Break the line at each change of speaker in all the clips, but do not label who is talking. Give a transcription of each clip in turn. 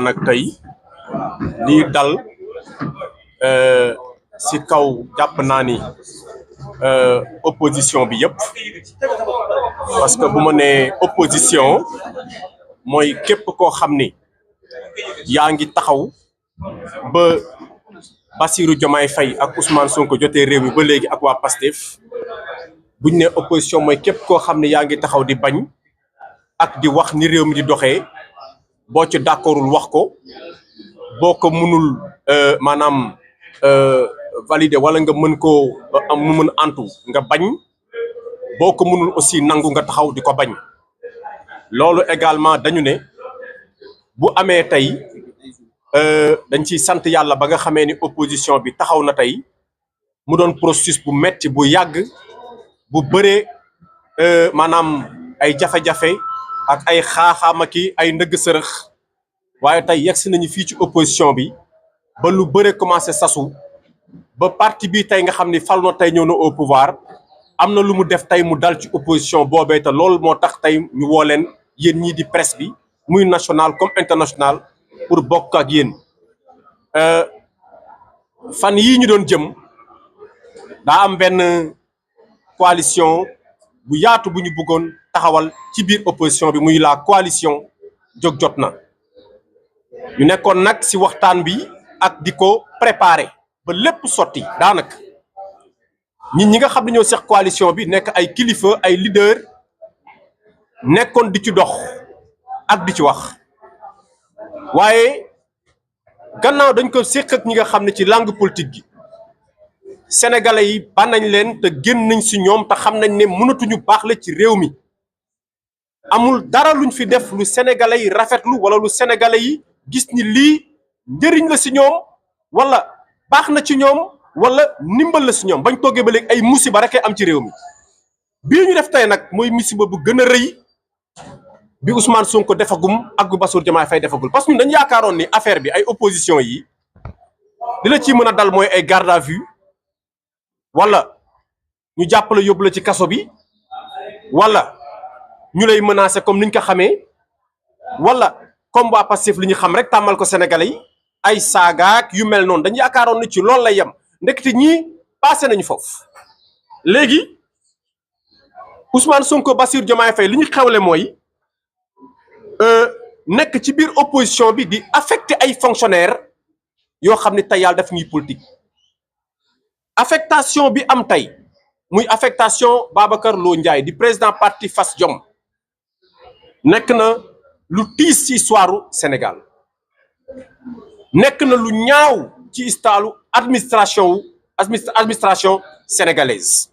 nag tey lii dal si kaw jàpp naa ni opposition bi yëpp parce que bu ma nee opposition mooy képp koo xam ni yaa ngi taxaw ba Bassirou Diomaye Faye ak Ousmane Sonko jotee réew mi ba léegi ak waa Pastef buñ ne opposition mooy képp koo xam ne yaa ngi taxaw di bañ ak di wax ni réew mi di doxee boo ci d'accordul wax ko boo ko mënul maanaam valider wala nga mën koo am mu mën antu nga bañ boo ko mënul aussi nangu nga taxaw di ko bañ loolu également dañu ne bu amee tey dañ ciy sant yàlla ba nga xamee ni opposition bi taxaw na tey mu doon processus bu metti bu yàgg bu bëree maanaam ay jafe-jafe ak ay xaaxaama ki ay ndëgg sërëx waaye tey yegsi nañu fii ci opposition bi ba lu bëre commencé sasu ba parti bi tey nga xam ni fal na tey ñëw na au pouvoir am na lu mu def tey mu dal ci opposition boobee te loolu moo tax tey ñu woo leen yéen ñii di presse bi muy national comme international pour bokk ak yéen fan yii ñu doon jëm daa am benn coalition bu yaatu bu ñu bëggoon taxawal ci biir opposition bi muy la coalition jóg jot na ñu nekkoon nag si waxtaan bi ak di ko préparer ba lépp sotti daanaka nit ñi nga xam ne ñoo seq coalition bi nekk ay kilifa ay leader nekkoon di ci dox ak di ci wax waaye gannaaw dañ ko seq ak ñi nga xam ne ci langue politique gi sénégalais yi ba nañ leen te génn nañ si ñoom te xam nañ ne mënatuñu baax la ci réew mi amul dara luñ fi def lu sénégalais yi rafetlu wala lu sénégalais yi gis ni lii njëriñ la si ñoom wala baax na ci ñoom wala ndimbal la si ñoom bañ toggee ba léegi ay musiba rek am ci réew mi bii ñu def tey nag mooy musiba bu gën a rëy bi Ousmane Sonko defagum ak bu Bassirou Diomaye Faye defagul parce que ñun dañu yaakaaroon ni affaire bi ay opposition yi li la ciy mën a dal mooy ay garde à vue wala ñu jàppale yóbbu la ci kaso bi wala ñu lay menacer comme niñ ko xamee wala comme waa Pastef li ñu xam rek tàmmal ko sénégalais yi ay saagaak yu mel noonu dañu yaakaaroon ni ci loolu lay yem ndekete ñii passé nañu foofu léegi Ousmane Sonko Bassirou Diomaye Faye li ñu xewle mooy nekk ci biir opposition bi di affecté ay fonctionnaires yoo xam ne tey yàlla def ñuy politique affectation bi am tey muy affectation Babacar Lo Ndiaye di président parti Fass Jom nekk na lu tiis ci histoire Sénégal nekk na lu ñaaw ci histoire administration sénégalaise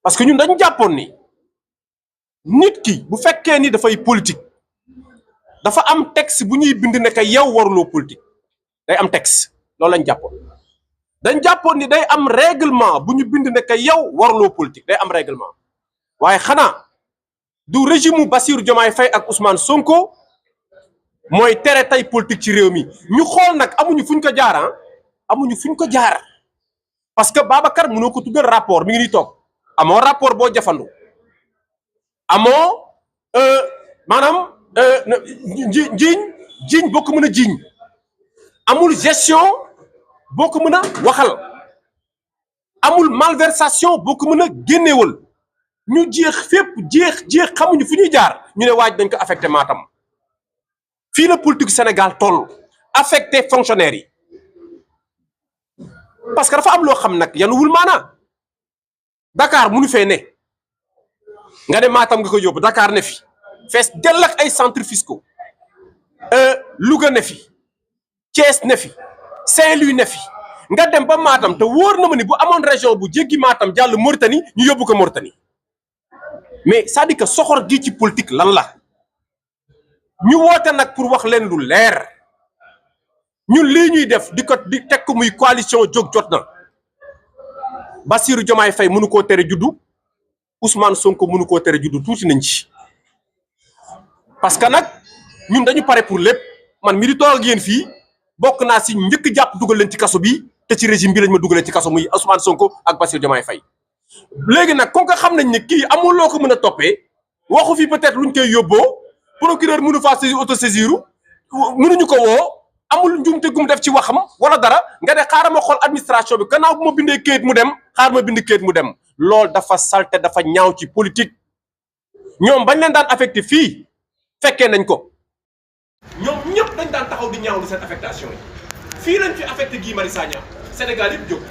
parce que ñun dañu jàppoon ni nit ki bu fekkee ni dafay politique dafa am texte bu ñuy bind ne que yow waruloo politique day am texte loolu lañ jàppoon dañ jàppoon ni day am règlement bu ñu bind ne que yow waruloo politique day am règlement waaye xanaa du régime mu Bassirou Diomaye Faye ak Ousmane Sonko mooy tere tey politique ci réew mi ñu xool nag amuñu fuñ ko jaar amuñu fuñ ko jaar parce que Babacar mënoo ko tuddal rapport mi ngi nii toog amoo rapport boo jafandu amoo maanaam jiiñ boo ko mën a jiiñ amul gestion boo ko mën a waxal amul malversation boo ko mën a génnewal ñu jeex fépp jeex xamuñu fu ñuy jaar ñu ne waaj dañ ko affecté Matam fii la politique Sénégal toll affecté fonctionnaires yi parce que dafa am loo xam nag yanuwul maanaa Dakar munu fee ne nga ne Matam nga ko yóbbu Dakar ne fi fees dell ak ay centres fiscaux Louga ne fi Thiès ne fi Saint-Louis ne fi nga dem ba Matam te wóor na ma ni bu amoon région bu jéggi Matam jàll Mauritanie ñu yóbbu ko Mauritanie mais c'est-à-dire que soxor gi ci politique lan la ñu woote nag pour wax leen lu leer ñun lii ñuy def di teg ko muy coalition jóg jot na Bassirou Diomaye Faye mënu koo tere juddu Ousmane Sonko mënu koo tere juddu tuuti nañ ci parce que nag ñun dañu pare pour lépp man mi di toog ak yéen fii bokk naa si njëkk jàpp dugal leen ci kaso bi te ci régime bi lañ ma dugalee ci kaso muy Ousmane Sonko ak Bassirou Diomaye Faye léegi nag comme que xam nañ ne kii amul loo ko mën a toppee waxu fi peut-être luñ koy yóbboo procureur mënu faa saisir autosaisiru mënuñu ko woo amul njuumte gum def ci waxam wala dara nga ne xaaral ma xool administration bi gannaaw bu ma bindee këyit mu dem xaar ma bind këyit mu dem loolu dafa salte dafa ñaaw ci politique ñoom bañ leen daan affecté fii fekkee nañ ko ñoom ñëpp dañ daan taxaw di ñaawlu seen affectation yi fii lañ fi affecté Guy Marius Sagna Sénégal yëpp jóg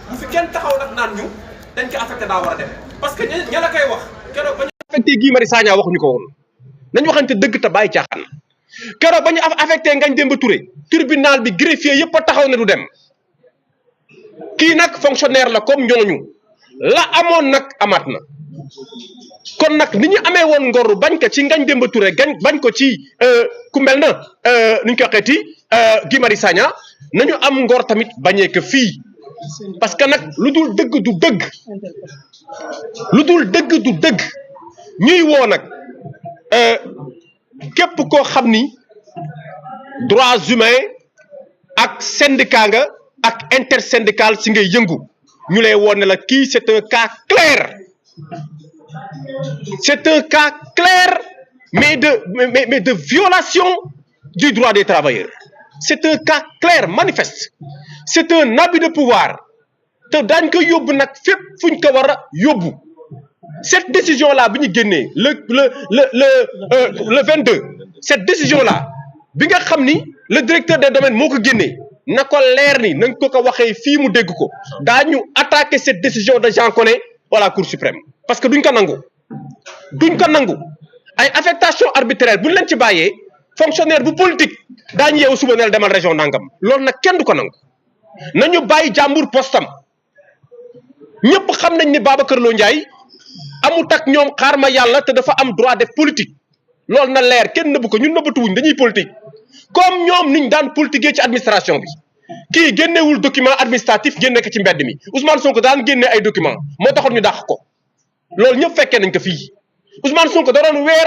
bu fi kenn taxaw nag naan ñu dañ ko affecté daa war a dem parce que ña la koy wax keroog ba ñu affecté Guy Marius Sagna waxuñu ko woon nañ waxante dëgg te bàyyi caaxaan keroog ba ñu affecté Ngagne Demba Touré tribunal bi greffier yëpp a taxaw ne du dem kii nag fonctionnaire la comme ñooñu la amoon nag amaat na kon nag ni ñu amee woon ngor bañ ko ci Ngagne Demba Touré bañ ko ci ku mel na nu ñu ko waxeeti Guy Marius Sagna nañu am ngor tamit bañee ko fii parce que nag lu dul dëgg du dëgg lu dul dëgg du dëgg ñuy woo nag képp koo xam ni droits humains ak syndicat nga ak intersyndical si ngay yëngu ñu lay woon ne la kii c'est un cas clair c'est un cas clair mais de violation du droit des travailleurs c'est un cas clair manifeste c'est un abus de pouvoir te daañ ko yóbbu nag fépp fuñ ko war a yóbbu cette décision là bi ñu génnee le 22 cette décision là bi nga xam ni le directeur des domaines moo ko génnee na ko leer ni nañ ko waxee fii mu dégg ko daañu attaquer cette décision de Jean Collé à la Cour suprême parce que duñ ko nangu ay affectation arbitraire buñ leen ci bàyyee fonctionnaire bu politique daañu yeewu suba neel demal région nangam loolu nag kenn du ko nangu nañu bàyyi jàmbur postam ñëpp xam nañ ni Babacar Lo Ndiaye amut ak ñoom xaar ma yàlla te dafa am droit def politique loolu na leer kenn nëbbu ko ñun nëbbatuwuñ dañuy politique comme ñoom niñ daan politiquer ci administration bi kii génnewul document administratif génne ko ci mbedd mi Ousmane Sonko daan génne ay document moo taxoon ñu dàq ko loolu ñëpp fekkee nañ ko fii Ousmane Sonko da doon weer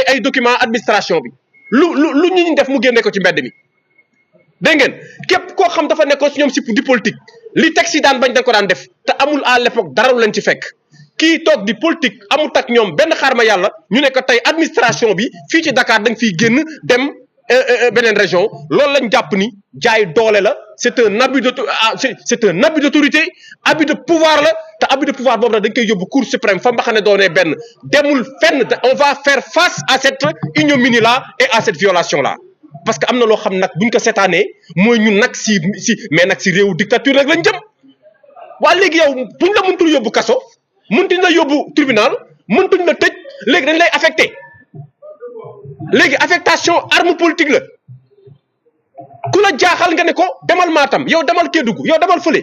ay document administration bi lu ñu def mu génne ko ci mbedd mi dégg ngeen képp koo xam dafa nekkoon si ñoom si di politique li teg si daan bañ dañ ko daan def te amul à l'époque dara leen ci fekk kii toog di politique amut ak ñoom benn xaarma yàlla ñu ne ko tey administration bi fii ci Dakar da nga fiy génn dem beneen région loolu lañ jàpp ni jaay doole la c'est un abus d'autorité abus de pouvoir la te abus de pouvoir boobu nag dañ koy yóbbu Cour suprême fa mbaxane doonee benn demul fenn te on va faire face à cette ignominie là et à cette violation là parce que am na loo xam nag buñ ko seetaanee mooy ñun nag mais nag si réewu dictature rek lañ jëm waa léegi yow buñ la mëntul yóbbu kaso mëntuñ la yóbbu tribunal mëntuñ la tëj léegi dañ lay affecté léegi affectation arme politique la ku la jaaxal nga ne ko demal Matam yow demal Kédougou yow demal fële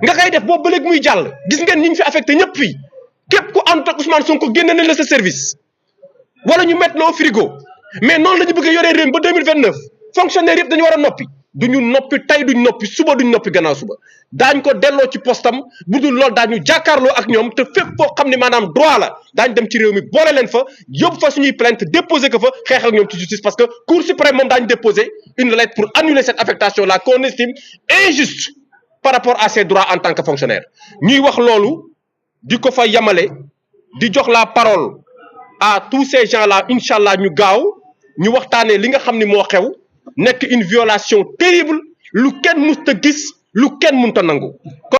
nga koy def boobu ba léegi muy jàll gis ngeen ñi ñu fi affecté ñëpp fii képp ku ànd ak Ousmane Sonko génne nañ la sa service wala ñu mettre la au frigo mais noonu la ñu bëgg a yoree réew ba 2029 fonctionnaire yëpp dañu war a noppi duñu noppi tey duñ noppi suba duñ noppi gannaaw suba daañ ko delloo ci postam bu dul loolu daañu jàkkaarloo ak ñoom te fépp foo xam ne maanaam droit la daañ dem ci réew mi boole leen fa yóbbu fa suñuy plainte déposer ko fa xeex ak ñoom ci justice parce que Cour suprême moom daañu déposer une lettre pour annuler cette affectation là qu'on estime injuste par rapport à ses droits en tant que fonctionnaire ñuy wax loolu di ko fa yamale di jox la parole à tous ces gens là incha allah ñu gaaw ñu waxtaanee li nga xam ni moo xew nekk une violation terrible lu kenn mësta gis lu kenn mënta nangu